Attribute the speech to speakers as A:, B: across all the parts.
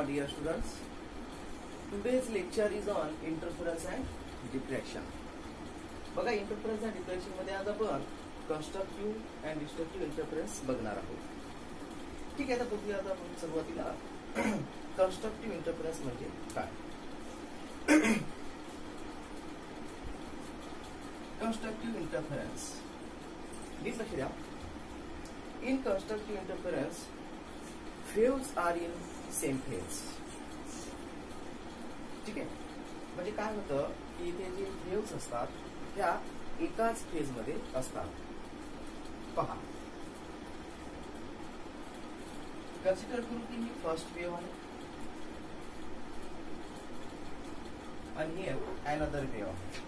A: Dear students, today's lecture is on interference and diffraction. बघा, interference and diffraction मध्ये आज आपण कन्स्ट्रक्टिव्ह अँड डिस्ट्रक्टिव्ह इंटरफरन्स बघणार आहोत. ठीक आहे, आता बघूया. आता आपण सुरुवातीला कन्स्ट्रक्टिव्ह इंटरफरन्स म्हणजे काय. कन्स्ट्रक्टिव्ह इंटरफरन्स नीट लक्ष द्या. In constructive interference waves are in same phase. ठीक आहे, म्हणजे काय होतं की इथे जे वेव्स असतात त्या एकाच फेज मध्ये असतात. पहा, कन्सिडर करू की ही फर्स्ट वेव्ह आहे आणि ही अनदर वेव्ह आहे.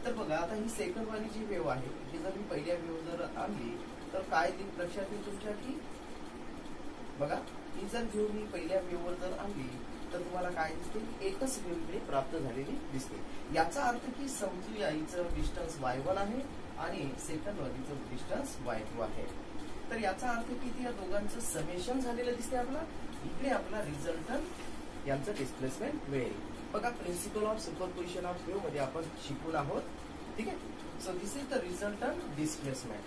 A: तर बघा, आता ही सेकंड वाली जी वेव्ह आहे ही जर मी पहिल्या वेव्ह जर आणली तर काय लक्षात येईल तुमच्या की बघा, ही जर वेव्ह मी पहिल्या वेव्हवर जर आणली तर तुम्हाला काय दिसते की एकच वेव्ह इकडे प्राप्त झालेली दिसते. याचा अर्थ की समजूया हिचं डिस्टन्स y1 आहे आणि सेकंड वालीचं डिस्टन्स y2 आहे. तर याचा अर्थ की या दोघांचं समेशन झालेलं दिसते आपला. इकडे आपला रिझल्टंट यांचं डिस्प्लेसमेंट मिळेल. बघा, principle of superposition of wave मध्ये आपण शिकून आहोत. ठीक आहे, so this is the resultant displacement.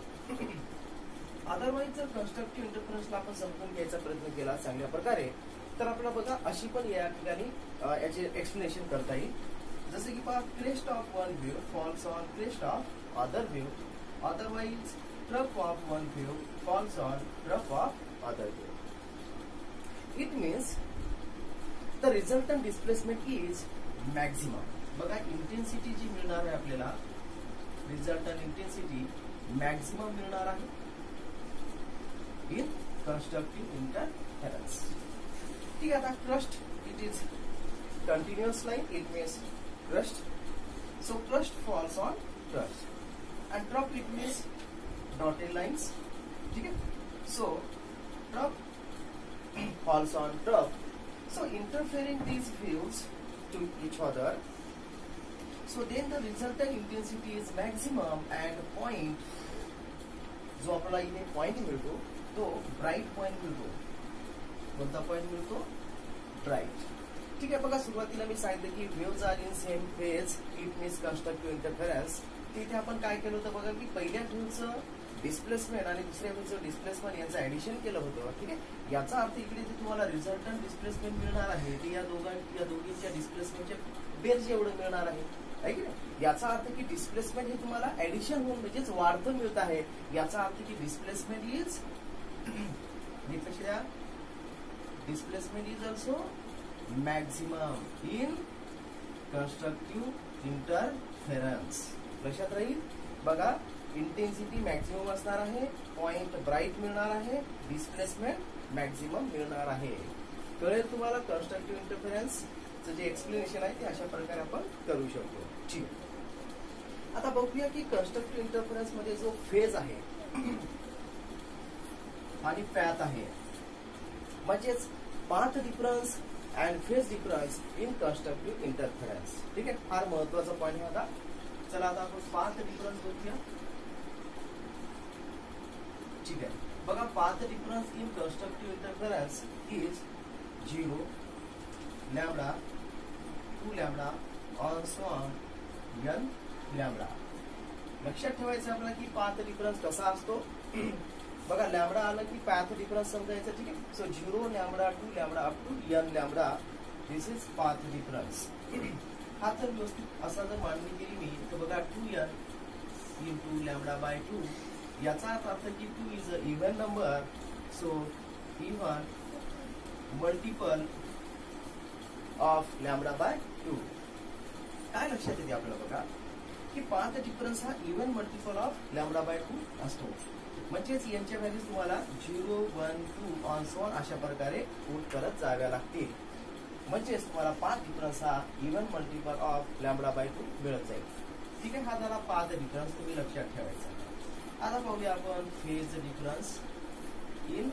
A: Otherwise जर कन्स्ट्रक्टिव्ह इंटरफरन्सला आपण समजून घ्यायचा प्रयत्न केला चांगल्या प्रकारे तर आपल्याला बघा अशी पण या ठिकाणी याचे एक्सप्लेनेशन करता येईल. जसे की पहा, crest of one wave falls on crest of other wave. Otherwise trough of one wave falls on trough of other wave. It means the resultant displacement is maximum. बघा, इंटेन्सिटी जी मिळणार आहे आपल्याला, रिझल्टंट इंटेन्सिटी मॅक्झिमम मिळणार आहे in constructive interference. ठीक आहे, आता crust it is continuous line. It means crust. So crust falls on crust and drop it means dotted lines. ठीक है, so drop falls on drop. So interfering these waves to each other, so then the resultant intensity is maximum and point जो आपल्याला इथे point मिळतो तो bright point मिळतो. कोणता point मिळतो? ब्राइट. ठीक आहे, बघा, सुरुवातीला मी सांगितलं की waves are in same phase. It means constructive interference. तिथे आपण काय केलं होतं बघा की पहिल्या वेव्हचं डिस्प्लेसमेंट आणि दुसऱ्या वेव्हचं डिस्प्लेसमेंट यांचं ऍडिशन केलं होतं. ठीक आहे, याचा अर्थ इकडे जे तुम्हाला रिझल्टंट डिस्प्लेसमेंट मिळणार आहे ते या दोघींच्या डिस्प्लेसमेंटच्या बेर एवढं मिळणार आहे की नाही. याचा अर्थ की डिस्प्लेसमेंट हे तुम्हाला ऍडिशन होऊन म्हणजेच वाढतं मिळत आहे. याचा अर्थ की displacement is displacement is also maximum in constructive interference. लक्षात राहील. बघा, इंटेन्सिटी मॅक्झिमम असणार आहे, पॉइंट ब्राइट मिळणार आहे, डिस्प्लेसमेंट मॅक्झिमम मिळणार आहे. कळेल तुम्हाला कन्स्ट्रक्टिव्ह इंटरफेरन्सचं जे एक्सप्लेनेशन आहे ते अशा प्रकारे आपण करू शकतो. ठीक आहे, आता बघूया की कन्स्ट्रक्टिव्ह इंटरफेरन्स मध्ये जो फेज आहे आणि पॅथ आहे म्हणजेच path difference and phase difference in constructive interference. ठीक आहे, फार महत्वाचा पॉइंट आहे. आता चला, आता आपण पाथ डिफरन्स बघूया. ठीक आहे, बघा, path difference in constructive interference is 0, lambda, 2 lambda on so on n lambda. लक्षात ठेवायचं आपल्याला की पाथ डिफरन्स कसा असतो. बघा, लॅम्बडा आलं की पाथ डिफरन्स समजायचं. ठीक आहे, so 0 lambda 2 lambda up to n lambda, this is path difference. हा जर व्यवस्थित असा जर मांडणी केली मी तर बघा 2n इंटू लॅम्बडा बाय 2. याचा अर्थ की 2 is a even number. So even multiple of lambda by 2. काय लक्षात येते आपल्याला बघा की पाथ डिफरन्स हा even multiple of lambda by 2 असतो. म्हणजेच यांच्या व्हॅल्यूज तुम्हाला 0, 1, 2 ऑन सो ऑन अशा प्रकारे पुट करत जाव्या लागतील. म्हणजेच तुम्हाला पाथ डिफरन्स हा even multiple of lambda by 2 मिळत जाईल. ठीक आहे, हा झाला पाथ डिफरन्स, तुम्ही लक्षात ठेवायचा. आता पाहूया आपण phase difference in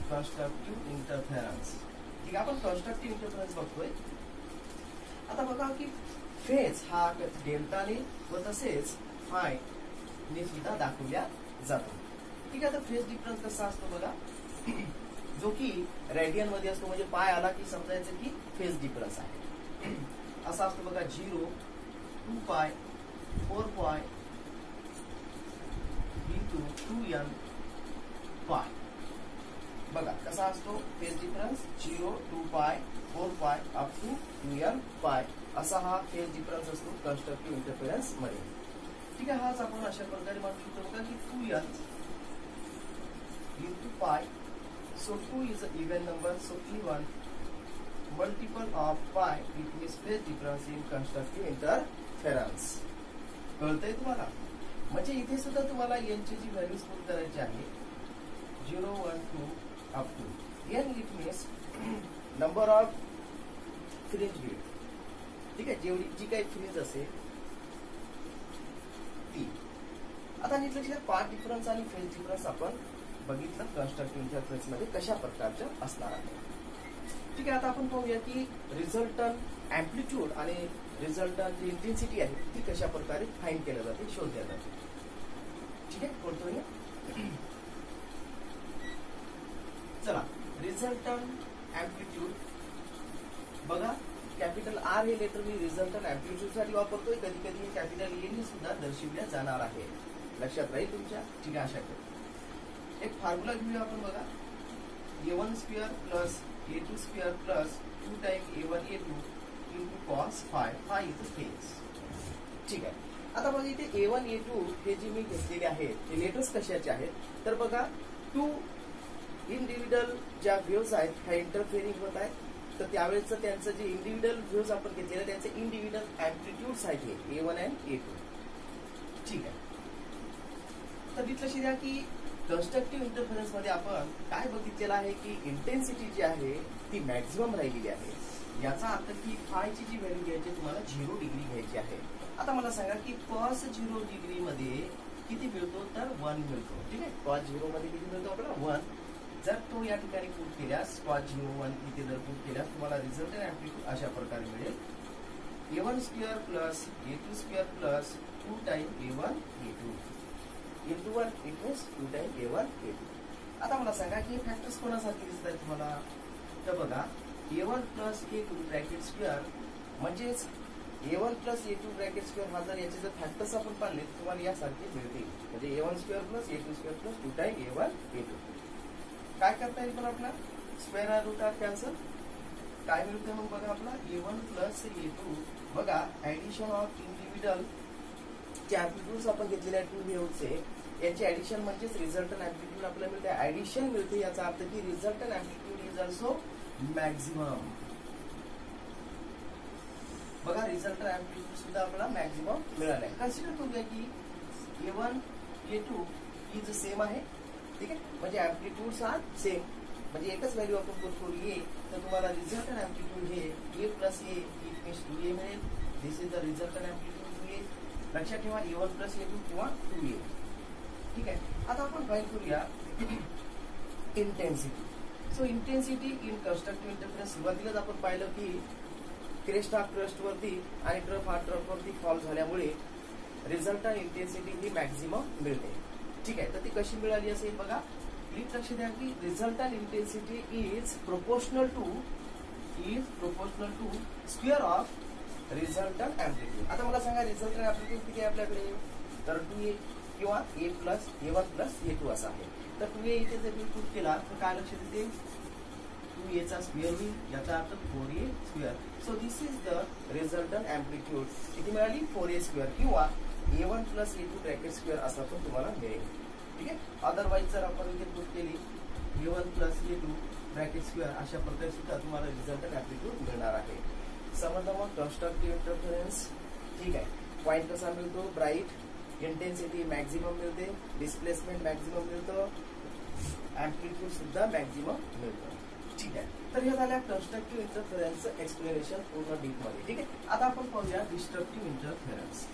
A: constructive interference. ठीक आहे, आपण कन्स्ट्रक्टिव्ह इंटरफेरन्स बघतोय. आता बघा की फेज हा डेल्टाने व तसेच फाय ने सुद्धा दाखवल्या जातो. ठीक आहे, आता फेज डिफरन्स कसा असतो बघा. जो की रेडियन मध्ये असतो, म्हणजे पाय आला की समजायचं की फेज डिफरन्स आहे. असा असतो बघा 0, 2 पाय, 4 पाय इंटू 2n पाय. बघा कसा असतो फेज डिफरन्स 0, 2 पाय, 4 पाय अप टू 2n पाय. असा हा फेज डिफरन्स असतो कन्स्ट्रक्टिव्ह इंटरफेरन्स मध्ये. ठीक आहे, हाच आपण अशा प्रकारे म्हणू शकतो बघा की 2n into pi. So 2 is an even number, so E1 multiple of pi, it means phase difference in constructive interference. कळतंय तुम्हाला? म्हणजे इथे सुद्धा तुम्हाला n ची जी व्हॅल्यूज पुट करायची आहे 0, 1, 2 up to n, it means number of fringe width. ठीक आहे, जेवढी जी काही फ्रिंज असेल ती. आता नीट लक्षात पाथ डिफरन्स आणि फेज डिफरन्स आपण बघितलं कन्स्ट्रक्टिव्ह इंटरफेरन्स मध्ये कशा प्रकारच्या असणार आहे. ठीक आहे, आता आपण पाहूया की रिझल्टंट अँप्लिट्यूड आणि रिझल्टंट जी इंटेन्सिटी आहे ती कशा प्रकारे फाइंड केल्या जाते, शोधल्या जाते. ठीक आहे, बोलतोय चला. रिझल्टंट अँप्लिट्यूड बघा, कॅपिटल आर हे लेटर मी रिझल्टंट अँप्लिट्यूड साठी वापरतोय. कधी कधी कॅपिटल ए ने सुद्धा दर्शविल्या जाणार आहे. लक्षात राहील तुमच्या. ठीक आहे, अशा एक फॉर्म्युला घेऊया आपण बघा. a1 square plus a2 square plus 2 time a1 a2 into cos phi. Five is phase. ठीक आहे, आता बघा इथे a1 a2 हे जे मी घेतलेले आहेत हे लेटर्स कशाचे आहेत तर बघा 2 इंडिव्हिज्युअल ज्या व्ह्यूज आहेत ह्या इंटरफेरिंग होत आहेत. तर त्यावेळेस त्यांचं जे इंडिव्हिज्युअल व्ह्यूज आपण घेतलेले त्यांचे इंडिव्हिज्युअल अँप्लिट्यूड्स आहेत a1 and a2. ठीक आहे, तर लक्षात द्या की कन्स्ट्रक्टिव्ह इंटरफेरन्स मध्ये आपण काय बघितलेलं आहे की इंटेन्सिटी जी आहे ती मॅक्झिमम राहिलेली आहे. याचा अर्थ की फायची जी व्हॅल्यू घ्यायची तुम्हाला 0 डिग्री घ्यायची आहे. आता मला सांगा की कॉस 0 डिग्री मध्ये किती मिळतो तर 1 मिळतो. ठीक आहे, कॉस 0 मध्ये किती मिळतो आपल्याला 1. जर तो या ठिकाणी पुट केल्यास कॉस 0 1 इथे जर पुट केल्यास तुम्हाला रिझल्टंट अँप्लिट्यूड अशा प्रकारे मिळेल a1 square plus a2 square plus 2 time a1 a2 into 1 equals 2 times a1 a2. आता मला सांगा की फॅक्टर्स कोणासारखे दिसत आहेत तुम्हाला तर बघा a1 plus a2 bracket square म्हणजेच a1 plus a2 bracket square हा जर याचे जर फॅक्टर्स आपण पाळले तर तुम्हाला यासारखे मिळतील. म्हणजे a1 square plus a2 square plus 2 time a1 a2. काय करता येईल पण आपला स्क्वेअर रूट ऑफ कॅन्सल काय मिळते मग बघा आपला a1 प्लस a2. बघा ऍडिशन ऑफ इंडिव्हिज्युअल जे अँप्लिट्यूड्स आपण घेतलेले आहेत 2 व्हेव्हचे यांचे ऍडिशन म्हणजेच रिझल्टंट अँप्लिट्यूड आपल्याला मिळते. ऍडिशन मिळते याचा अर्थ की resultant amplitude is also maximum. बघा रिझल्टंट अँप्लिट्यूड सुद्धा आपल्याला मॅक्झिमम मिळाला आहे. कन्सिडर करूया की a1 a2 इज सेम आहे. ठीक आहे, म्हणजे अँप्लिट्यूड्स आर सेम, म्हणजे एकच व्हॅल्यू आपण पुट करू a तर तुम्हाला रिझल्टंट अँप्लिट्यूड हे a plus a it means 2a मिळेल. This is the resultant amplitude 2a. लक्षात ठेवा a1 प्लस a2 किंवा 2a. ठीक आहे, आता आपण फाइंड करूया intensity. So intensity in constructive interference सुरुवातीलाच आपण पाहिलं की क्रेस्ट हा क्रस्ट वरती आणि ट्रफ हा ट्रफ वरती फॉल झाल्यामुळे रिझल्टंट इंटेन्सिटी ही मॅक्झिमम मिळते. ठीक आहे, तर ती कशी मिळाली असेल बघा. प्लीज लक्ष द्या की resultant intensity is proportional to square of resultant amplitude. आता मला सांगा रिझल्टंट अँप्लिट्यूड किती आहे आपल्याकडे तर 2a किंवा a plus a1 plus a2 असा आहे. तर 2a इथे जर मी पुट केला तर काय लक्षात येते 2a चा स्क्वेअर होईल याचा अर्थ 4a square. So this is the resultant amplitude. किती मिळाली 4a स्क्वेअर किंवा a1 plus a2 bracket square असा पण तुम्हाला मिळेल. ठीक आहे, अदरवाईज जर आपण इथे पुट केली a1 plus a2 bracket square अशा प्रकारे सुद्धा तुम्हाला रिझल्टंट अँप्लिट्यूड मिळणार आहे. समजलं मग कन्स्ट्रक्टिव्ह इंटरफेरन्स. ठीक आहे, पॉईंट कसा मिळतो ब्राईट इंटेन्सिटी मॅक्झिमम मिळते, डिस्प्लेसमेंट मॅक्झिमम मिळतं, अँप्लिट्यूड सुद्धा मॅक्झिमम मिळतं. ठीक आहे, तर हे झाल्या कन्स्ट्रक्टिव्ह इंटरफेरन्सचं एक्सप्लेनेशन पूर्ण डीप मध्ये. ठीक आहे, आता आपण पाहूया डिस्ट्रक्टिव्ह इंटरफेरन्स.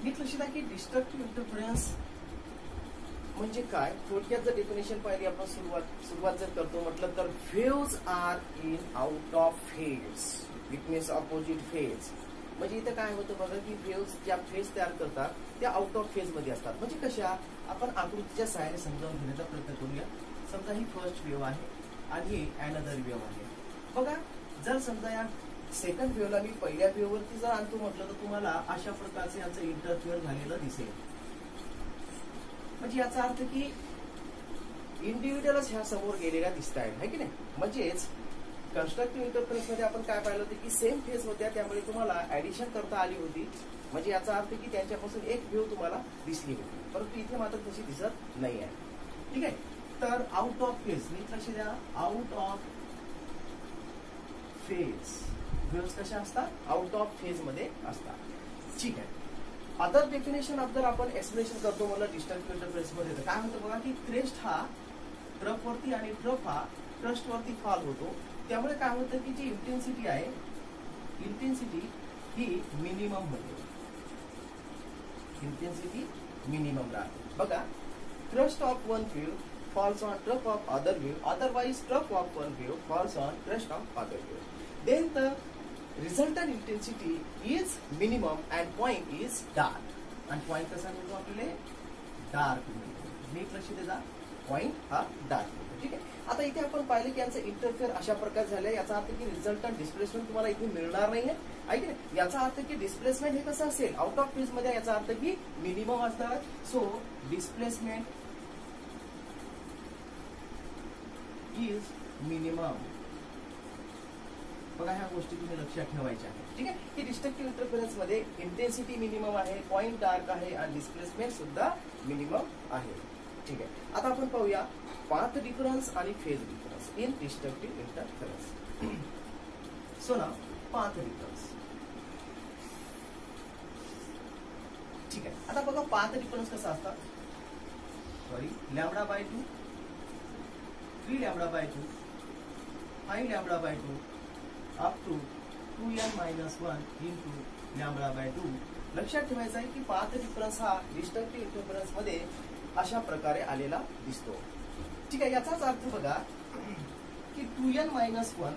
A: नीट लक्षात आहे की डिस्ट्रक्टिव्ह इंटरफेरन्स म्हणजे काय थोडक्यात जर डेफिनेशन पाहिली आपण सुरुवात जर करतो म्हटलं तर waves are in out of phase. It means opposite phase. म्हणजे इथं काय होतं बघा की वेव्स ज्या फेज तयार करतात त्या आउट ऑफ फेज मध्ये असतात. म्हणजे कशा आपण आकृतीच्या सहाय्याने समजावून घेण्याचा प्रयत्न करूया. समजा ही फर्स्ट वेव्ह आहे आणि ही अनदर वेव्ह आहे. बघा जर समजा या सेकंड वेव्हला मी पहिल्या वेव्ह वरती जर आणतो म्हटलं तर तुम्हाला अशा प्रकारचे याचं इंटरफिअर झालेलं दिसेल. म्हणजे याचा अर्थ की इंडिव्हिज्युअलच ह्या समोर गेलेल्या दिसत आहेत, है की नाही. म्हणजेच कन्स्ट्रक्टिव्ह इंटरफरन्स मध्ये आपण काय पाहिलं होतं की सेम फेज होत्या, त्यामुळे तुम्हाला ऍडिशन करता आली होती. म्हणजे याचा अर्थ की त्यांच्यापासून एक वेव्ह तुम्हाला दिसली होती, परंतु इथे मात्र तशी दिसत नाही आहे. ठीक आहे. तर आउट ऑफ फेज नीट लक्ष द्या, आउट ऑफ फेज वेव्हज कशा असतात, आउट ऑफ फेज मध्ये असतात. ठीक आहे. अदर डेफिनेशन जर आपण एक्सप्लेनेशन करतो म्हणलं डिस्टन्स इंटरफेरेन्स मध्ये तर काय होतं बघा की क्रेस्ट हा ट्रफ वरती आणि ट्रफ हा क्रस्ट वरती फॉल होतो. त्यामुळे काय होतं की जी इंटेन्सिटी आहे, इंटेन्सिटी ही मिनिमम होते, इंटेन्सिटी मिनिमम राहते. बघा crust of one wave falls on trough of other wave, otherwise trough of one wave falls on crest of other wave. Then the resultant intensity is minimum and point is dark. And point कसा मिळतो आपल्याला, dark मिळतो. नीट लक्ष द्या, point हा dark मिळतो. ठीक आहे. आता इथे आपण पाहिलं की यांचं इंटरफेअर अशा प्रकारे झालंय, याचा अर्थ की रिझल्टंट डिस्प्लेसमेंट तुम्हाला इथे मिळणार नाहीये, आहे की नाही. याचा अर्थ की डिस्प्लेसमेंट हे कसं असेल, आउट ऑफ फेज मध्ये, याचा अर्थ की मिनिमम असणार. So displacement is minimum. बघा ह्या गोष्टी तुम्ही लक्षात ठेवायच्या आहेत. ठीक आहे. की डिस्ट्रक्टिव्ह इंटरफेरन्स मध्ये इंटेन्सिटी मिनिमम आहे, पॉइंट डार्क आहे आणि डिस्प्लेसमेंट सुद्धा मिनिमम आहे. ठीक आहे. आता आपण पाहूया पाथ डिफरन्स आणि phase difference in destructive interference. So ना पाथ डिफरन्स. ठीक आहे. आता बघा पाथ डिफरन्स कसा असतात, sorry lambda by 2, 3 lambda by 2, 5 lambda by 2 up to 2n-1 into lambda by 2. लक्षात ठेवायचं आहे की पाथ डिफरन्स हा डिस्ट्रक्टिव्ह इंटरफेरन्स मध्ये अशा प्रकारे आलेला दिसतो. ठीक आहे. याचाच अर्थ बघा की 2n-1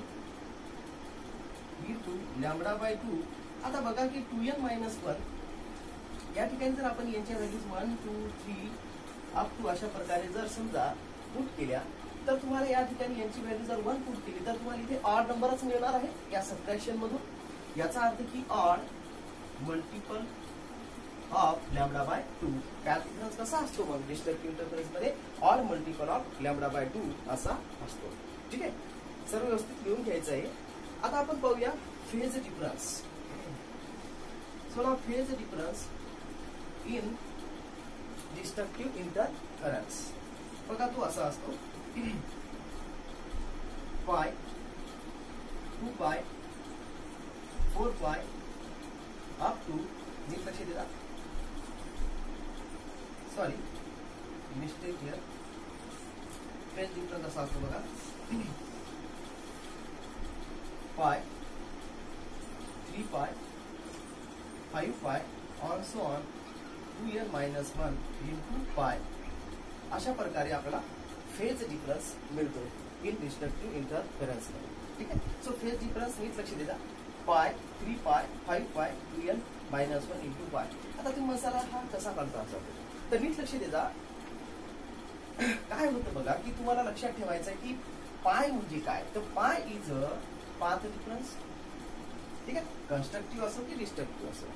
A: इंटू लॅम्बडा बाय 2. आता बघा की 2n-1 या ठिकाणी जर आपण यांच्या व्हॅल्यूज 1, 2, 3 अप टू अशा प्रकारे जर समजा पुट केल्या तर तुम्हाला या ठिकाणी यांची व्हॅल्यू जर 1 पुट केली तर तुम्हाला इथे ऑड नंबरच मिळणार आहे या सबट्रॅक्शन मधून. याचा अर्थ की odd multiple of lambda by 2. Path difference कसा असतो मग डिस्ट्रक्टिव्ह इंटरफेरन्स मध्ये, odd multiple of lambda by 2 असा असतो. ठीक आहे. सर्व व्यवस्थित लिहून घ्यायचं आहे. आता आपण पाहूया फेज डिफरन्स. सो ना phase difference in destructive interference. बघा तो असा असतो पाय 2 पाय 4 पाय अप टू, नीट लक्ष द्या, sorry mistake here. Phase difference असा असतो बघा पाय 3 पाय 5 पाय on so on 2n-1 into पाय. अशा प्रकारे आपल्याला फेज डिफरन्स मिळतो इन डिस्ट्रक्टिव्ह इंटरफेरन्स मध्ये. ठीक आहे. सो फेज डिफरन्स नीट लक्ष द्या, पाय 3 पाय 5 पाय 2n-1 इंटू पाय. आता तुम्ही मसाला हा कसा काढता जातो तर नीट लक्ष द्या. काय होतं बघा की तुम्हाला लक्षात ठेवायचं आहे की पाय म्हणजे काय, तर पाय इज अ पाथ डिफरन्स. ठीक आहे. कन्स्ट्रक्टिव्ह असो की डिस्ट्रक्टिव्ह असो,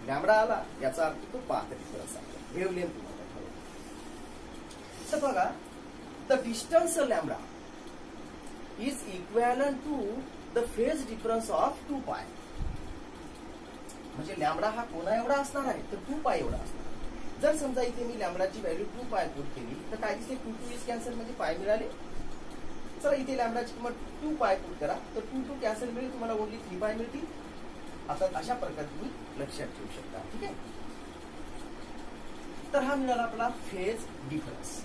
A: लॅम्बडा आला याचा अर्थ तो पाथ डिफरन्स आहे, वेव्हलेंथ तुम्हाला ठेवा. तर बघा the distance lambda is equivalent to the phase difference of 2 pi. म्हणजे लॅम्बडा हा कोणा एवढा असणार आहे तर 2 पाय एवढा असणार. जर समजा इथे मी लॅम्बडाची व्हॅल्यू 2 पाय पुट केली तर काय दिसते, 2 इज कॅन्सल म्हणजे पाय मिळाले. चला इथे लॅम्बडाची किंमत 2 पाय पुट करा तर 2 कॅन्सल मिळेल, तुम्हाला ओनली 3 पाय मिळतील. आता अशा प्रकारे तुम्ही लक्षात ठेवू शकता. ठीक आहे. तर हा मिळाला आपला फेज डिफरन्स.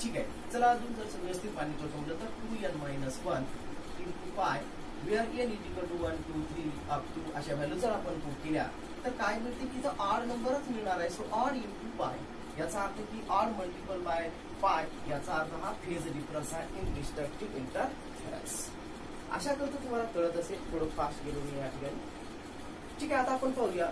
A: ठीक आहे. चला अजून जर व्यवस्थित पाणी करतो म्हटलं तर 2n-1 into pi where n equal to 1, 2, 3 up to अशा व्हॅल्यू जर आपण पुट केल्या तर काय मिळते की इथं ऑड नंबरच मिळणार आहे. सो ऑड इंटू पाय याचा अर्थ की ऑड मल्टिपल बाय पाय, याचा अर्थ हा फेज डिफरन्स आहे इन डिस्ट्रक्टिव्ह इंटरफेरन्स. अशा करता तुम्हाला कळत असेल, थोडं फास्ट गेलो मी या ठिकाणी. ठीक आहे. आता आपण पाहूया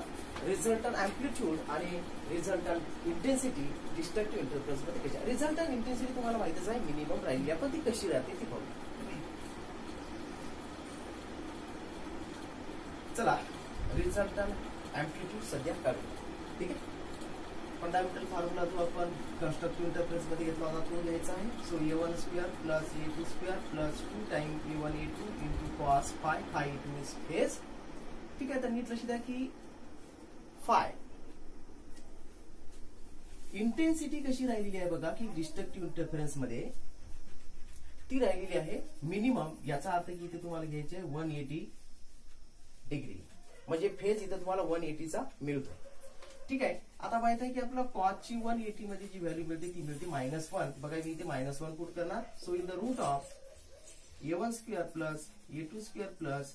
A: रिझल्टंट अँप्लिट्यूड आणि रिझल्टंट इंटेन्सिटी डिस्ट्रक्टिव्ह इंटरफरन्स मध्ये कशा. रिझल्टंट इंटेन्सिटी तुम्हाला माहितीच आहे, मिनिमम राहिली, आपण ती कशी राहते ती पाहू. चला रिझल्टंट अँप्लिट्यूड सध्या काढू. ठीक आहे. फंडामेंटल फॉर्म्युला जो आपण कन्स्ट्रक्टिव्ह इंटरफरन्स मध्ये घेतला होता तो घ्यायचा आहे. So a1 square plus a2 square plus 2 time a1 a2 into cos phi. Five it means phase. ठीक आहे. तर नीट लक्ष द्या की फाय इंटेन्सिटी कशी राहिलेली आहे बघा की डिस्ट्रक्टिव्ह इंटरफरन्स मध्ये ती राहिलेली आहे मिनिमम. याचा अर्थ की इथे तुम्हाला घ्यायचे आहे 180 डिग्री, म्हणजे फेज इथं तुम्हाला 180 चा मिळतो. ठीक आहे. आता माहित आहे की आपला कॉसची 180 मध्ये जी व्हॅल्यू मिळते ती मिळते -1. बघा मी इथे -1 पुट करणार. So in the root of a1 square plus a2 square plus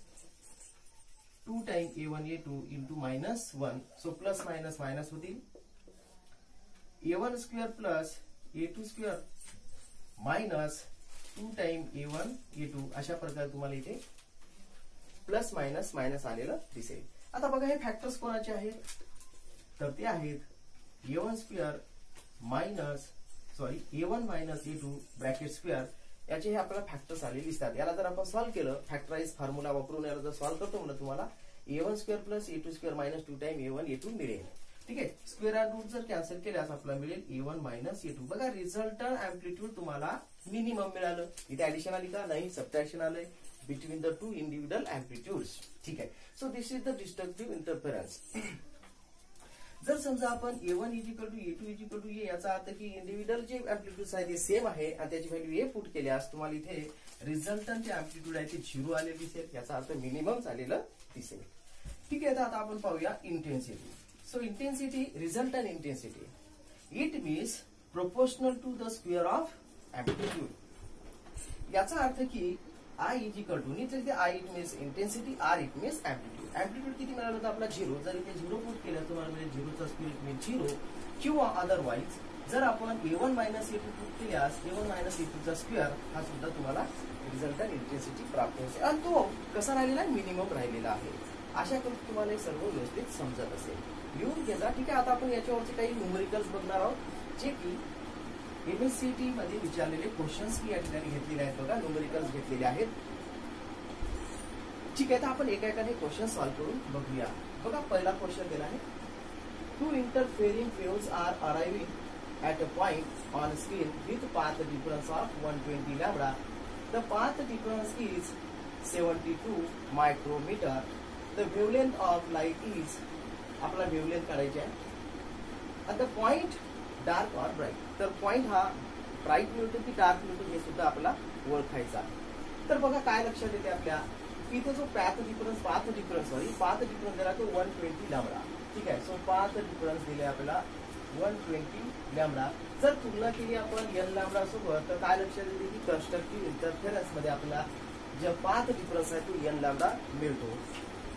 A: 2 time a1 a2 into -1. So plus minus minus होतील. a1 square plus a2 square minus 2 time a1 a2 अशा प्रकारे तुम्हाला इथे प्लस मायनस मायनस आलेलं दिसेल. आता बघा हे फॅक्टर्स कोणाचे आहेत, तर ते आहेत a1 square minus a1 minus a2 bracket square. याचे हे आपल्याला फॅक्टर्स आलेले दिसतात. याला जर आपण सॉल्व्ह केलं फॅक्टराइज फॉर्म्युला वापरून याला जर सॉल्व्ह करतो म्हणलं तुम्हाला a1 square plus a2 square minus 2 time a1 a2 मिळेल. ठीक आहे. स्क्वेअर अँड रूट जर कॅन्सल केल्यास आपल्याला मिळेल a1 मायनस a2. बघा रिझल्टंट अँप्लिट्यूड तुम्हाला मिनिमम मिळालं. इथे ऍडिशन आली का नाही, सबट्रॅक्शन आलंय बिटवीन द टू इंडिव्हिज्युअल अँप्लिट्यूड्स. ठीक आहे. So this is the destructive interference. जर समजा आपण a1 इजिकल टू a2 इजिकल टू a याचा अर्थ की इंडिव्हिज्युअल जे अँप्लिट्यूड्स आहे ते सेम आहे आणि त्याची व्हॅल्यू a पुट केल्यास तुम्हाला इथे रिझल्टंट जे अँप्लिट्यूड आहे ते 0 आलेलं दिसेल. याचा अर्थ मिनिमम झालेलं दिसेल. ठीक आहे. आता आपण पाहूया intensity. So intensity, resultant intensity, it means proportional to the square of amplitude. याचा अर्थ की I इज इक्वल टू नीट लिहिते I it means intensity, R it means amplitude. Amplitude किती मिळालं होतं आपला 0. जर इथे 0 पुट केलं तुम्हाला मिळेल 0चा स्क्वेअर इट मीन्स 0. किंवा अदरवाईज जर आपण a1 मायनस a2 पुट केल्यास a1 मायनस a2 चा स्क्वेअर हा सुद्धा तुम्हाला रिझल्टंट इंटेन्सिटी प्राप्त होते आणि तो कसा राहिलेला आहे, मिनिमम राहिलेला आहे. अशा करून तुम्हाला हे सर्व व्यवस्थित समजत असेल. लिहून घ्या. ठीक आहे. आता आपण याच्यावरचे काही न्यूमेरिकल्स बघणार आहोत जे की MSCT मध्ये विचारलेले क्वेश्चन्स की या ठिकाणी घेतलेले आहेत. बघा न्यूमेरिकल्स घेतलेले आहेत. ठीक आहे. तर आपण एका एकाने क्वेश्चन सॉल्व्ह करून बघूया. बघा पहिला क्वेश्चन दिला आहे. 2 interfering waves are arriving at a point on screen with path difference of 120 lambda. The path difference is 72 micrometer. The wavelength of light is, आपला वेवलेंथ काढायची आहे. At the point डार्क और ब्राईट. तर point हा bright मिळतो की dark मिळतो हे सुद्धा आपल्याला ओळखायचं आहे. तर बघा काय लक्षात येते आपल्या इथे जो पाथ डिफरन्स दिला तो 120 लॅम्बडा. ठीक आहे. सो पाथ डिफरन्स दिले आपल्याला 120 लॅम्बडा. जर तुलना केली आपण n लॅम्बडा सोबत तर काय लक्षात येते की कन्स्ट्रक्टिव्ह इंटरफेरन्स मध्ये आपल्याला जे पाथ डिफरन्स आहे तो n लॅम्बडा मिळतो.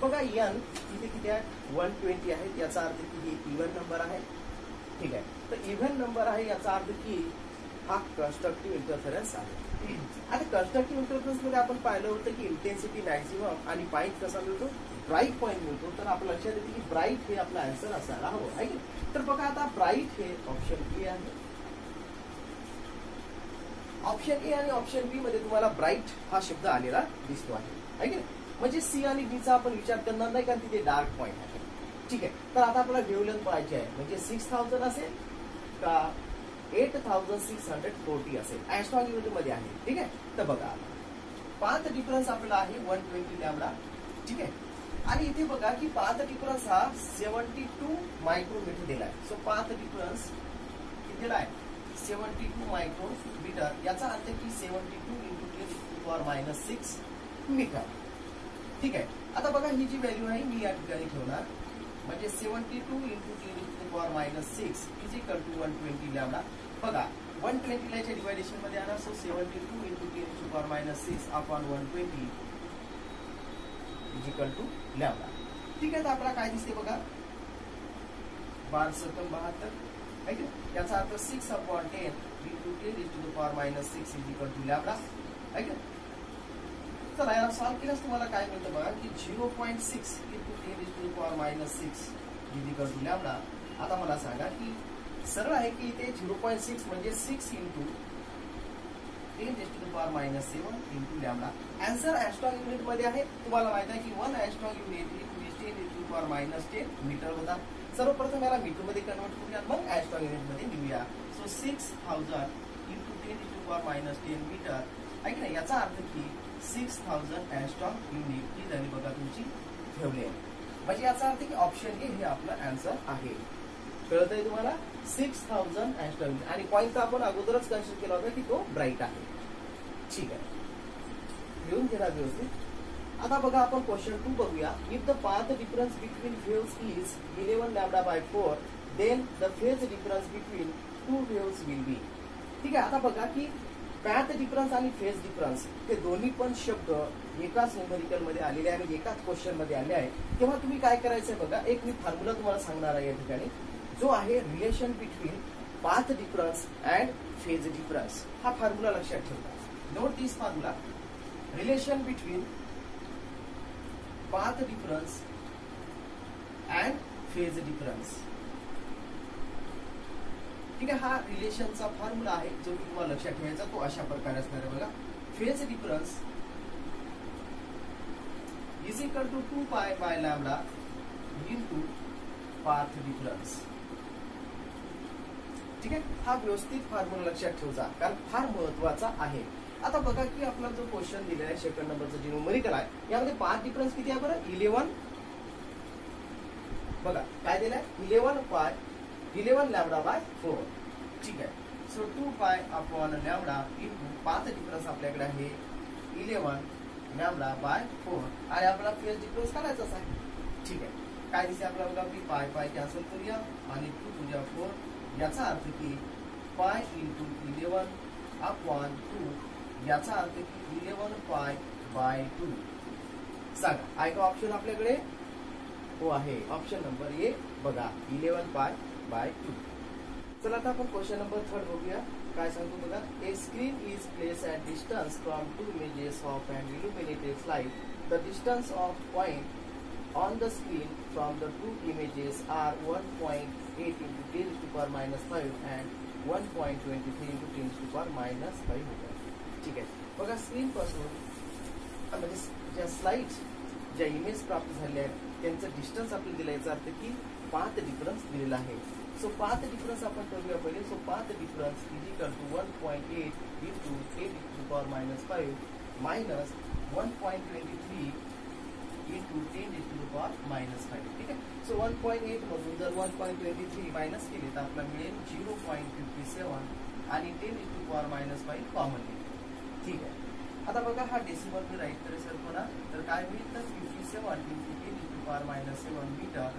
A: बघा n इथे किती आहे, 120 आहे. याचा अर्थ की ही इव्हन नंबर आहे. ठीक आहे. तर इव्हन नंबर आहे याचा अर्थ की हा कन्स्ट्रक्टिव्ह इंटरफरन्स आहे. आता कन्स्ट्रक्टिव्ह इंटरफरन्स मध्ये आपण पाहिलं होतं की इंटेन्सिटी मॅक्सिमम आणि पॉईंट कसा मिळतो, ब्राईट पॉईंट मिळतो. तर आपल्या लक्षात येते की ब्राईट हे आपला आन्सर असायला हवं आहे. तर बघा आता ब्राईट हे ऑप्शन ए आहे. ऑप्शन ए आणि ऑप्शन बी मध्ये तुम्हाला ब्राईट हा शब्द आलेला दिसतो आहे की. म्हणजे सी आणि बी चा आपण विचार करणार नाही कारण तिथे डार्क पॉईंट आहे. ठीक आहे. तर आता आपल्याला वेवलेंथ पळायची आहे. म्हणजे 6000 असेल का 8640 असेल. ऍस्ट्रॉन युनिट मध्ये आहे. ठीक आहे. तर बघा पाथ डिफरन्स आपल्याला आहे 120 लॅम्बडा. ठीक आहे. आणि इथे बघा की पाथ डिफरन्स हा 72 मायक्रोमीटर दिला आहे. सो पाथ डिफरन्स किती दिला आहे, 72 मायक्रोमीटर. याचा अर्थ की 72 इंटू 10⁻⁶ मीटर. ठीक आहे. आता बघा ही जी व्हॅल्यू आहे मी या ठिकाणी ठेवणार. म्हणजे 72 into 10⁻⁶ is equal to 120 lambda. बघा 120 ला डिवायडेशन मध्ये आणा. So 72 into 10⁻⁶ upon 120 is equal to lambda. ठीक आहे. तर आपल्याला काय दिसते बघा 1272 आहे की. याचा अर्थ 6/10 into 10⁻⁶ is equal to lambda आहे की. चला याला सॉल्व्ह केल्यास तुम्हाला काय मिळतं बघा की 0.6 into 10⁻⁶ is equal to lambda. आता मला सांगा की सरळ आहे की इथे 0.6 म्हणजे 6 into 10⁻⁻7 into lambda. Answer angstrom unit मध्ये आहे. तुम्हाला माहित आहे की 1 ॲस्ट्रॉन युनिट इज 10⁻⁻10 मीटर होता. सर्वप्रथम याला मीटर मध्ये कन्वर्ट करूया, मग ॲस्ट्रॉन युनिट मध्ये लिहूया. सो 6000 इंटू 10⁻⁻10 मीटर आहे ना. याचा अर्थ की 6000 ॲस्ट्रॉन युनिट ही झाली बघा तुमची ठेवली आहे. म्हणजे याचा अर्थ की ऑप्शन ए हे आपला आन्सर आहे. कळत आहे तुम्हाला? 6000 ॲस्ट्रॉन युनिट. आणि पॉईंट तर आपण अगोदरच कन्सिडर केला होता की तो ब्राईट आहे. ठीक आहे, लिहून घेणार व्यवस्थित. आता बघा आपण क्वेश्चन 2 बघूया. If the path difference between waves is 11 λ/4 then the phase difference between two waves will be. ठीक आहे. आता बघा की पॅथ डिफरन्स आणि फेज डिफरन्स हे दोन्ही पण शब्द एकाच न्यूमेरिकल मध्ये आलेले आहे आणि एकाच क्वेश्चन मध्ये आले आहे. तेव्हा तुम्ही काय करायचंय बघा, एक मी फॉर्म्युला तुम्हाला सांगणार आहे या ठिकाणी, जो आहे relation between path difference and phase difference. हा फॉर्म्युला लक्षात ठेवा. Note this formula, relation between path difference and phase difference. ठीक आहे. हा रिलेशनचा फॉर्म्युला आहे जो मी तुम्हाला लक्षात ठेवायचा. तो अशा प्रकारे असणार आहे बघा. Phase difference is equal to 2π/λ into path difference. ठीक आहे. हा व्यवस्थित फॉर्म्युला लक्षात ठेवचा, कारण फार महत्वाचा आहे. आता बघा की आपला जो क्वेश्चन दिलेला आहे सेकंड नंबरचा जे न्यूमेरिकल आहे, यामध्ये पाथ डिफरन्स किती आहे बरं? 11. बघा काय दिलंय? 11 λ/4. ठीक आहे. सो 2π/λ इंटू पाथ डिफरन्स आपल्याकडे आहे 11 λ/4 आणि आपला फेज डिफरन्स काढायचाच आहे. ठीक आहे. काय दिसते आपल्याला बघा की पाय कॅन्सल करूया आणि 2 to the 4. याचा अर्थ की पाय इंटू 11/2 याचा अर्थ की 11π/2. सांगा आहे का ऑप्शन आपल्याकडे? हो आहे. ऑप्शन नंबर ए बघा, 11π/2. चला आता आपण क्वेश्चन नंबर 3 बघूया. काय सांगतो बघा. ए screen is place at distance from 2 images of an illuminated slide. The distance of point on the screen from the 2 images are 1.8 into 10⁻⁻5 and 1.23 into 10⁻⁻5 metre. ठीक आहे. बघा स्क्रीन पासून म्हणजे ज्या स्लाइड्स ज्या इमेज प्राप्त झाल्या आहेत त्यांचं डिस्टन्स आपल्याला दिलं. याचा अर्थ की पाथ डिफरन्स दिलेला आहे. सो पाथ डिफरन्स आपण करूया पहिले. So path difference is equal to 1.8 into 10⁻⁻5 minus 1.23 into 10⁻⁻5. ठीक आहे. सो 1.8 मधून जर 1.23 मायनस केले तर आपल्याला मिळेल 0.57 आणि 10⁻⁻5 कॉमन येईल. ठीक आहे. आता बघा हा डेसिमल मी राईट करे सर पुन्हा तर काय होईल तर 57 इंटू 10⁻⁷ मीटर.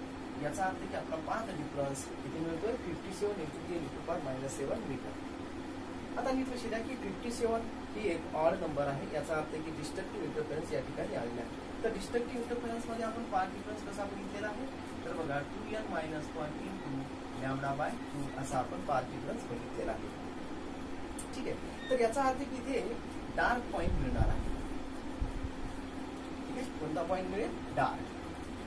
A: याचा अर्थ की आपला पाथ डिफरन्स किती मिळतोय? 57 इंटू 10⁻⁷ मीटर. आता नीट लक्षात द्या की 57 ही एक ऑड नंबर आहे. याचा अर्थ की डिस्ट्रक्टिव्ह इंटरफरन्स या ठिकाणी आलेला आहे. तर डिस्ट्रक्टिव्ह इंटरफरन्स मध्ये आपण पाथ डिफरन्स कसा बघितलेला आहे तर बघा 2n-1 इंटू λ/2 असा आपण पाथ डिफरन्स बघितलेला आहे. ठीक आहे. तर याचा अर्थ की इथे डार्क पॉइंट मिळणार आहे. ठीक आहे. कोणता पॉइंट मिळेल? डार्क.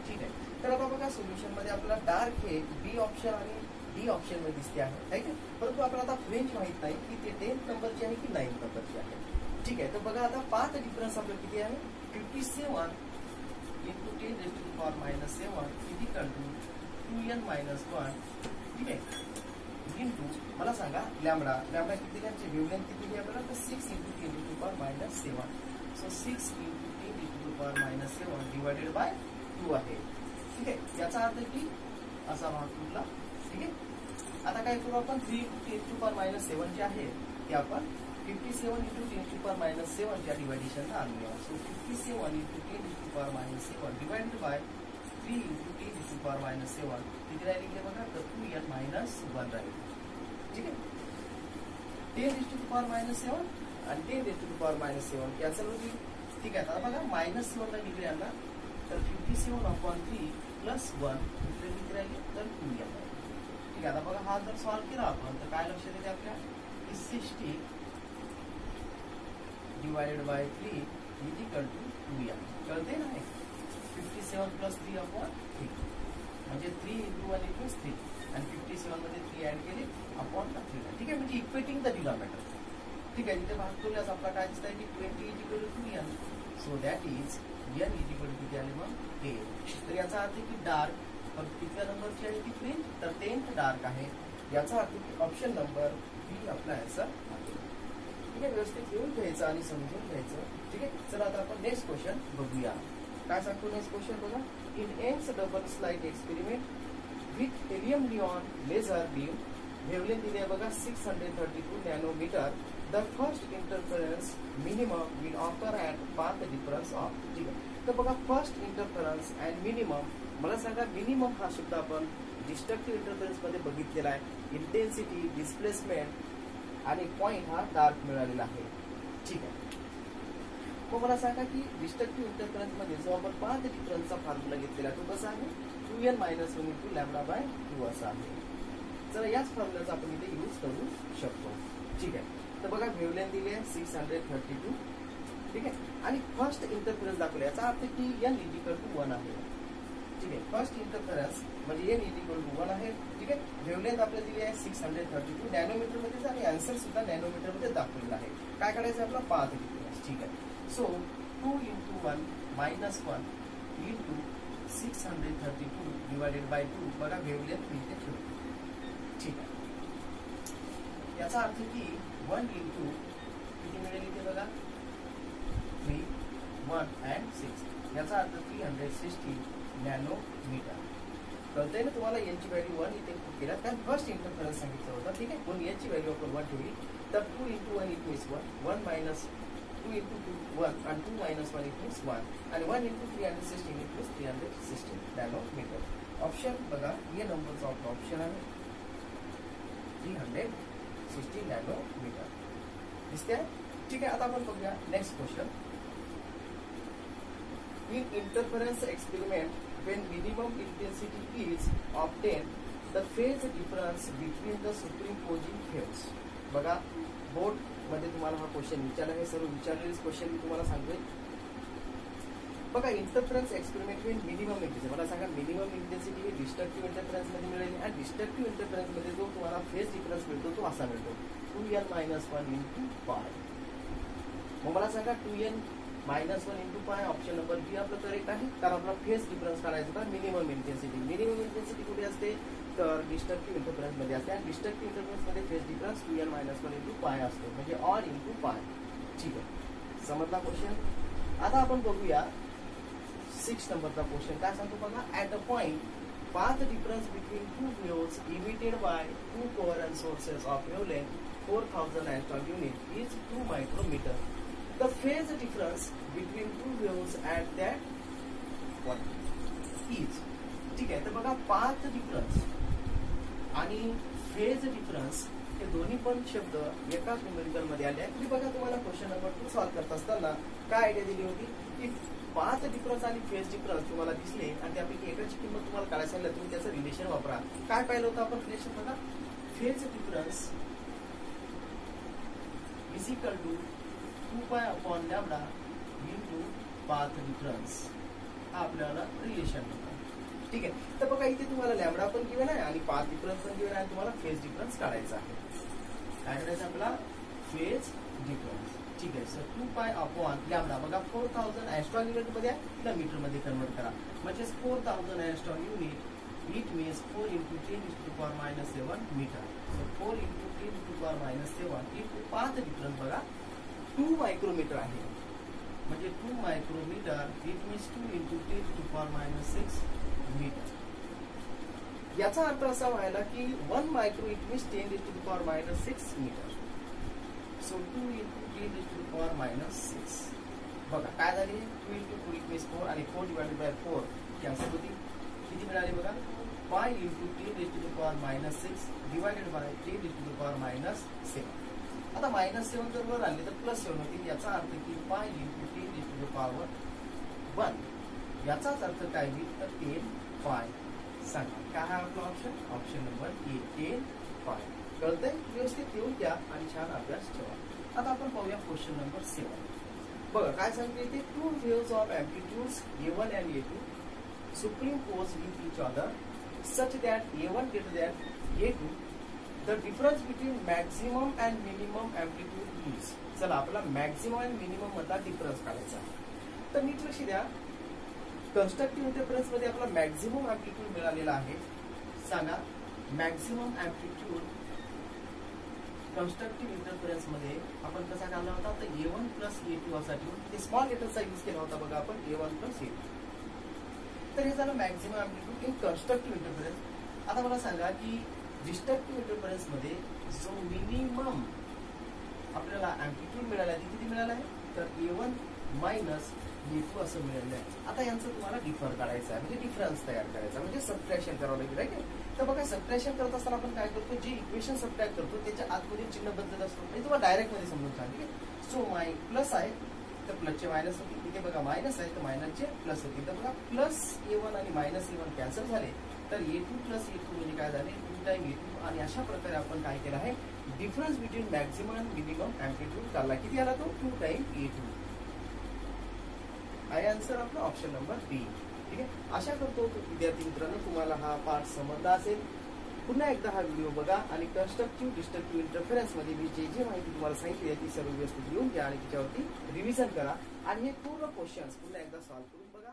A: ठीक आहे. तर आता बघा सोल्युशन मध्ये आपल्याला डार्क हे बी ऑप्शन आणि डी ऑप्शन मध्ये दिसते आहे. ठीक आहे. परंतु आपल्याला आता रेंज माहित नाही की ते 10th नंबरची आहे की 9th नंबरची आहे. ठीक आहे. तर बघा आता पाथ डिफरन्स आपल्याला किती आहे? 57 into 10⁻⁻7 is equal to 2n-1. ठीक आहे. इंटू मला सांगा लॅमडा किती त्यांची वेवलेंथ किती आहे आपल्याला तर 6 into 10⁻⁷. So 6 into 10⁻⁷ divided bye 2 आहे. ठीक आहे. याचा अर्थ की असा भाग कुठला? ठीक आहे. आता काय करू आपण 3 इंटू 10⁻⁷ जे आहे ते आपण 57 इंटू 10⁻⁷ च्या डिवायडेशनला आणूया. So 57 into 10⁻⁷ divided by 3 into 10⁻⁷ किती राहिले बघा तर 2n-1 राहील. ठीक आहे. 10⁻⁷ आणि 10⁻⁷ कॅन्सल होतील. ठीक आहे. आता बघा -7 ला डिग्री आणला तर 57/3 प्लस 1 किती राहिले तर 2n. ठीक आहे. आता बघा हा जर सॉल्व्ह केला आपण तर काय लक्षात येते आपल्या की 60 divided by 3 is equal to 2n. कळते ना? 57 प्लस 3/3. म्हणजे 3 into 1 इक्वल्स 3 आणि 57 मध्ये 3 ऍड केले अपॉन 3. ठीक आहे, म्हणजे इक्वेटिंग द डिनॉमिनेटर. ठीक आहे, तिथे भाग केल्यास आपला काय दिसत आहे की 20 is equal to 2n. So that is n is equal to किती आले मग 10. तर याचा अर्थ की डार्क कितव्या नंबरची आहे ती फ्रिंज, तर 10th डार्क आहे. याचा अर्थ की ऑप्शन नंबर बी आपला आन्सर आहे. ठीक आहे, व्यवस्थित लिहून घ्यायचं आणि समजून घ्यायचं. ठीक आहे, चला आता आपण नेक्स्ट क्वेश्चन बघूया. काय सांगतो नेक्स्ट क्वेश्चन बघा. In AIIMS double slide experiment with helium neon laser beam, wavelength दिली आहे बघा 632 nanometre. The first interference minimum will occur at path difference of. ठीक आहे, तर बघा फर्स्ट इंटरफरन्स अँड मिनिमम. मला सांगा मिनिमम हा शब्द आपण डिस्ट्रक्टिव्ह इंटरफरन्स मध्ये बघितलेला आहे. इंटेन्सिटी, डिस्प्लेसमेंट आणि पॉइंट हा डार्क मिळालेला आहे. ठीक आहे, मग मला सांगा की डिस्ट्रक्टिव्ह इंटरफरन्स मध्ये जो आपण पाथ डिफरन्सचा फॉर्म्युला घेतलेला तो कसा आहे 2n - 1 × λ/2 असा आहे. चला याच फॉर्म्युलाचा आपण इथे यूज करू शकतो. ठीक आहे, तर बघा वेवलेंथ दिली आहे 632. ठीक आहे, आणि फर्स्ट इंटरफरन्स दाखवला याचा अर्थ की n = 1 आहे. ठीक आहे, फर्स्ट इंटरफरन्स म्हणजे n = 1 आहे. ठीक आहे, वेवलेंथ आपल्याला दिली आहे 632 नॅनोमीटर मध्ये आणि आन्सर सुद्धा नॅनोमीटर मध्ये दाखवलेला आहे. काय करायचं आपला पाथ डिफरन्स. ठीक आहे, सो 2 × 1 - 1 × 632 डिवायडेड बाय 2. बघा वेवलेंथ इथे ठेवतो. ठीक आहे, याचा अर्थ की 1 × किती मिळेल इथे बघा 3, 1 and 6. याचा अर्थ 360 नॅनोमीटर. कळतंय ना तुम्हाला. यांची व्हॅल्यू 1 इथे केला कारण फर्स्ट इंटरफरन्स सांगितलं होतं. ठीक आहे, म्हणून याची व्हॅल्यू आपण 1 ठेवली. तर 2 × 1 इक्वल्स 1 minus 2 × 2 1 and 2 - 1 इक्वल्स 1 आणि 1 × 316 इक्वल्स 316 नॅनोमीटर. ऑप्शन बघा हे नंबरचा आपला ऑप्शन आहे 360 नॅनोमीटर. दिसते. ठीक आहे, आता आपण बघूया next question. In interference experiment when minimum intensity is obtained, the phase difference between the superimposing waves. बघा बोर्ड मध्ये तुम्हाला हा क्वेश्चन विचारला आहे. सर्व विचारलेले क्वेश्चन मी तुम्हाला सांगतोय. बघा interference experiment with minimum intensity. मला सांगा मिनिमम इंटेन्सिटी ही डिस्ट्रक्टिव्ह इंटरफरन्स मध्ये मिळेल आणि डिस्ट्रक्टिव्ह इंटरफरन्स मध्ये जो तुम्हाला फेज डिफरन्स मिळतो तो असा मिळतो 2n - 1 × π. मग मला सांगा 2n - 1 × π ऑप्शन नंबर बी आपलं करेक्ट आहे. कारण आपला फेज डिफरन्स काढायचा होता मिनिमम इंटेन्सिटी. मिनिमम इंटेन्सिटी कुठे असते तर डिस्ट्रक्टिव्ह इंटरफरन्स मध्ये असते आणि डिस्ट्रक्टिव्ह इंटरफरन्स मध्ये फेज डिफरन्स 2n - 1 × π असतो म्हणजे ऑड × π. ठीक आहे, समजला क्वेश्चन. आता आपण बघूया 6 नंबरचा क्वेश्चन. काय सांगतो बघा. At a point path difference between two waves emitted by two coherent sources of wavelength 4000 angstrom unit is 2 micrometer. The phase difference between two waves at that point is. ठीक आहे, तर बघा पाथ डिफरन्स आणि phase difference हे दोन्ही पण शब्द एकाच न्यूमेरिकल मध्ये आले आहेत. बघा तुम्हाला क्वेश्चन नंबर 2 सॉल्व्ह करत असताना काय आयडिया दिली होती की पाथ डिफरन्स आणि फेज डिफरन्स तुम्हाला दिसले आणि त्यापैकी एकाची किंमत तुम्हाला काढायला सांगितलं, तुम्ही त्याचं रिलेशन वापरा. काय पाहिलं होतं आपण रिलेशन बघा. Phase difference is equal to 2π/λ × path difference. हा आपल्याला रिलेशन होता. ठीक आहे, तर बघा इथे तुम्हाला लॅम्बडा पण गिवन आहे आणि पाथ डिफरन्स पण गिवन आहे आणि तुम्हाला फेज डिफरन्स काढायचा आहे. काय करायचं आपल्याला फेज डिफरन्स. ठीक आहे, सर 2π/λ बघा 4000 angstrom युनिट मध्ये आहे मीटर मध्ये कन्वर्ट करा म्हणजे 4000 angstrom unit it means 4 × 10⁻⁷ metre. So 4 × 10⁻⁷ it path difference बघा 2 मायक्रोमीटर आहे म्हणजे 2 मायक्रोमीटर इट मीन्स 2 × 10⁻⁶ मीटर. याचा अर्थ असा व्हायला की 1 micro it means 10⁻⁶ metre. So 2 × 10⁻⁶. बघा काय झाले 2 × 2 इट मीन्स 4 आणि 4 डिवाइडेड बाय 4 कॅन्सल होती. किती मिळाले बघा 5 × 10⁻⁶ डिवाइडेड बाय 10⁻⁷. आता -7 जर वर आले तर +7 होतील. याचा अर्थ की 5 × 10⁻1. याचाच अर्थ काय होईल तर 10π. सांगा काय आहे आपला ऑप्शन. Option number A 10π. कळतंय. व्यवस्थित येऊन द्या आणि छान अभ्यास ठेवा. आता आपण पाहूया क्वेश्चन नंबर 7. बघा काय सांगते इथे. 2 waves of amplitudes A1 and A2 superimpose with each other such that A1 greater than A2, the difference between maximum and minimum amplitude is. चला आपला मॅक्झिमम आणि मिनिमम मधला डिफरन्स काढायचा. तर नीट लक्ष द्या, कन्स्ट्रक्टिव्ह इंटरफरन्स मध्ये आपला मॅक्झिमम अँप्लिट्यूड मिळालेला आहे. सांगा मॅक्झिमम अँप्लिट्यूड कन्स्ट्रक्टिव्ह इंटरफरन्स मध्ये आपण कसा काढला होता, तर A1 प्लस A2 असा ठेवून ते स्मॉल लेटरचा यूज केला होता बघा आपण, A1 प्लस A2. तर हे झालं maximum amplitude in constructive interference. आता मला सांगा की डिस्ट्रक्टिव्ह इंटरफरन्स मध्ये जो मिनिमम आपल्याला अँप्लिट्यूड मिळाला आहे किती मिळाला आहे, तर A1 मायनस A2 असं मिळालं आहे. आता यांचं तुम्हाला डिफर काढायचं आहे, म्हणजे डिफरन्स तयार करायचा, म्हणजे सबट्रॅक्शन करावं लागेल. राईट. तर बघा सबट्रॅक्शन करत असताना आपण काय करतो, जे इक्वेशन सबट्रॅक्ट करतो त्याच्या आतमध्ये चिन्ह बदलत असतो. म्हणजे तुम्हाला डायरेक्ट मध्ये समजून सांगते. सो प्लस आहे तर प्लसचे मायनस होतील, इथे बघा मायनस आहे तर मायनसचे प्लस होतील. तर बघा प्लस A1 आणि मायनस A1 कॅन्सल झाले, तर A2 प्लस A2 म्हणजे काय झाले, 2 टाइम A2. आणि अशा प्रकारे आपण काय केलं आहे, डिफरन्स बिटवीन मॅक्झिमम आणि मिनिमम अँप्लिट्यूड काढला. किती आला तो, 2 टाइम A2. आहे आन्सर आपला ऑप्शन नंबर बी. ठीक आहे. आशा करतो विद्यार्थी मित्रांनो तुम्हाला हा पार्ट समजला असेल. पुन्हा एकदा हा व्हिडिओ बघा आणि कन्स्ट्रक्टिव्ह डिस्ट्रक्टिव्ह इंटरफरन्स मध्ये मी जे माहिती तुम्हाला सांगितली आहे ती सर्व व्यवस्थित लिहून घ्या आणि त्याच्यावरती रिव्हिजन करा आणि हे पूर्ण क्वेश्चन्स पुन्हा एकदा सॉल्व्ह करून बघा.